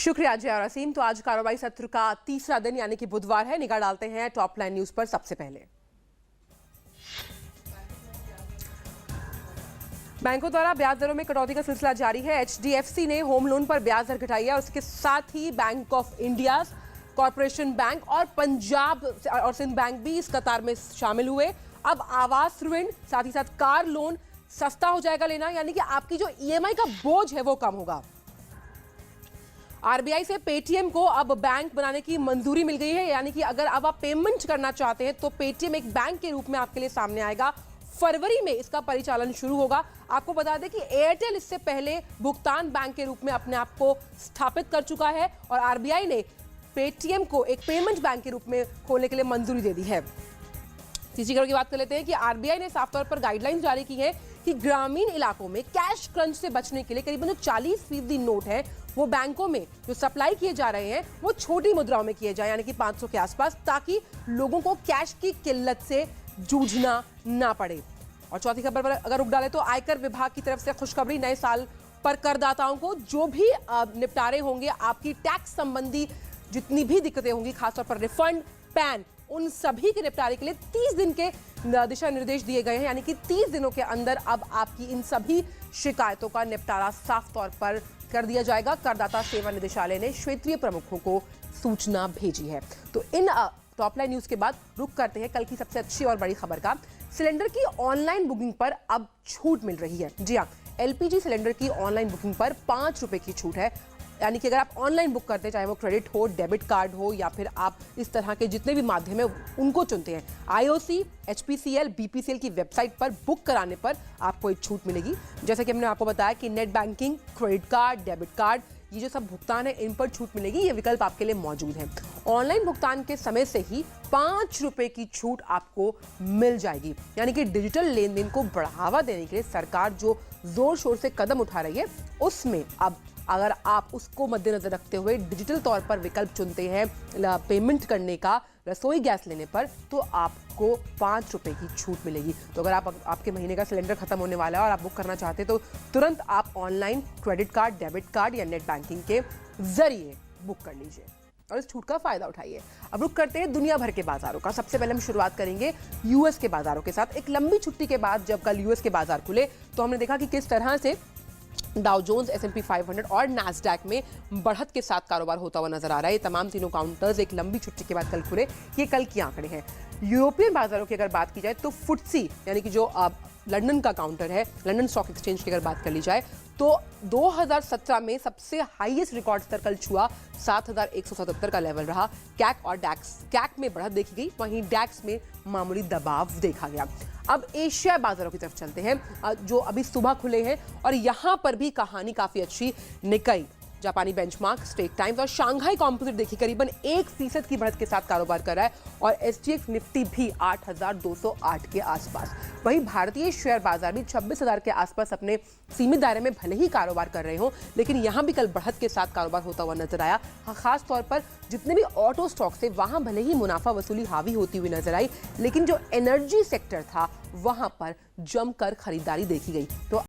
शुक्रिया जया रसीम। तो आज कारोबारी सत्र का तीसरा दिन यानी कि बुधवार है। निगाह डालते हैं टॉप लाइन न्यूज पर। सबसे पहले बैंकों द्वारा ब्याज दरों में कटौती का सिलसिला जारी है। एचडीएफसी ने होम लोन पर ब्याज दर घटाई है। उसके साथ ही bank of India, corporation bank और पंजाब और सिंध बैंक भी इस कतार में शामिल हुए। अब आवास ऋण, साथ ही साथ कार लोन सस्ता हो जाएगा लेना, यानी कि आपकी जो ईएमआई का बोझ है वो कम होगा। आरबीआई से पेटीएम को अब बैंक बनाने की मंजूरी मिल गई है, यानी कि अगर अब आप पेमेंट करना चाहते हैं तो पेटीएम एक बैंक के रूप में आपके लिए सामने आएगा। फरवरी में इसका परिचालन शुरू होगा। आपको बता दें कि एयरटेल इससे पहले भुगतान बैंक के रूप में अपने आप को स्थापित कर चुका है और आरबीआई ने पेटीएम को एक पेमेंट बैंक के रूप में खोलने के लिए मंजूरी दे दी है। तीसरी खबर की बात कर लेते हैं कि आरबीआई ने साफ तौर पर गाइडलाइंस जारी की है कि ग्रामीण इलाकों में कैश क्रंच से बचने के लिए करीबन जो 40% नोट है वो बैंकों में जो सप्लाई किए जा रहे हैं वो छोटी मुद्राओं में किए जाए, यानी कि 500 के आसपास, ताकि लोगों को कैश की किल्लत से जूझना ना पड़े। और चौथी खबर पर अगर रुख डाले तो आयकर विभाग की तरफ से खुशखबरी। नए साल पर करदाताओं को जो भी निपटारे होंगे, आपकी टैक्स संबंधी जितनी भी दिक्कतें होंगी, खासतौर पर रिफंड, पैन, उन सभी के निपटारे के लिए 30 दिन के दिशा निर्देश दिए गए हैं, यानी कि 30 दिनों के अंदर अब आपकी इन सभी शिकायतों का निपटारा साफ तौर पर कर दिया जाएगा। करदाता सेवा निदेशालय ने क्षेत्रीय प्रमुखों को सूचना भेजी है। तो इन टॉप लाइन न्यूज के बाद रुक करते हैं कल की सबसे अच्छी और बड़ी खबर का। सिलेंडर की ऑनलाइन बुकिंग पर अब छूट मिल रही है। जी हाँ, एलपीजी सिलेंडर की ऑनलाइन बुकिंग पर 5 रुपए की छूट है। यानी कि अगर आप ऑनलाइन बुक करते हैं, चाहे वो क्रेडिट हो, डेबिट कार्ड हो, या फिर आप इस तरह के जितने भी माध्यम है उनको चुनते हैं, आईओसी, एचपीसीएल, बीपीसीएल की वेबसाइट पर बुक कराने पर आपको एक छूट मिलेगी। जैसे कि हमने आपको बताया कि net banking, credit card, debit card, ये जो सब भुगतान है इन पर छूट मिलेगी। ये विकल्प आपके लिए मौजूद है। ऑनलाइन भुगतान के समय से ही 5 रुपए की छूट आपको मिल जाएगी। यानी कि डिजिटल लेन देन को बढ़ावा देने के लिए सरकार जो जोर शोर से कदम उठा रही है, उसमें अब अगर आप उसको मद्देनजर रखते हुए डिजिटल तौर पर विकल्प चुनते हैं पेमेंट करने का, रसोई गैस लेने पर, तो आपको 5 रुपए की छूट मिलेगी। तो अगर आपके महीने का सिलेंडर खत्म होने वाला है और आप बुक करना चाहते हैं तो तुरंत आप online credit card, debit card या नेट बैंकिंग के जरिए बुक कर लीजिए और इस छूट का फायदा उठाइए। अब रुक करते हैं दुनिया भर के बाजारों का। सबसे पहले हम शुरुआत करेंगे यूएस के बाजारों के साथ। एक लंबी छुट्टी के बाद जब कल यूएस के बाजार खुले तो हमने देखा कि किस तरह से डाउ जोन्स, S&P 500 और नैस्डैक में बढ़त के साथ कारोबार होता हुआ नजर आ रहा है। तमाम तीनों काउंटर्स एक लंबी छुट्टी के बाद कल खुले। ये कल के आंकड़े हैं। यूरोपियन बाजारों की अगर बात की जाए तो फुट्सी, यानी कि जो लंदन का काउंटर है, लंदन स्टॉक एक्सचेंज की अगर बात कर ली जाए तो 2017 में सबसे हाईएस्ट रिकॉर्ड स्तर कल छुआ 7177 का लेवल रहा। कैक और डैक्स, कैक में बढ़त देखी गई, वहीं डैक्स में मामूली दबाव देखा गया। अब एशिया बाजारों की तरफ चलते हैं जो अभी सुबह खुले हैं और यहां पर भी कहानी काफी अच्छी। निकाई, जापानी बेंचमार्क, स्ट्रेट टाइम्स और शांघाई कॉम्पोजिट देखिए करीबन 1% की बढ़त के साथ कारोबार कर रहा है और एसजीएक्स निफ्टी भी 8208 के आसपास। वहीं भारतीय शेयर बाजार भी 26,000 के आसपास अपने सीमित दायरे में भले ही कारोबार कर रहे हो, लेकिन यहां भी कल बढ़त के साथ कारोबार होता हुआ नजर आया। खास तौर पर जितने भी ऑटो स्टॉक्स थे वहां भले ही मुनाफा वसूली हावी होती हुई नजर आई, लेकिन जो एनर्जी सेक्टर था वहां पर जमकर खरीदारी देखी गई। तो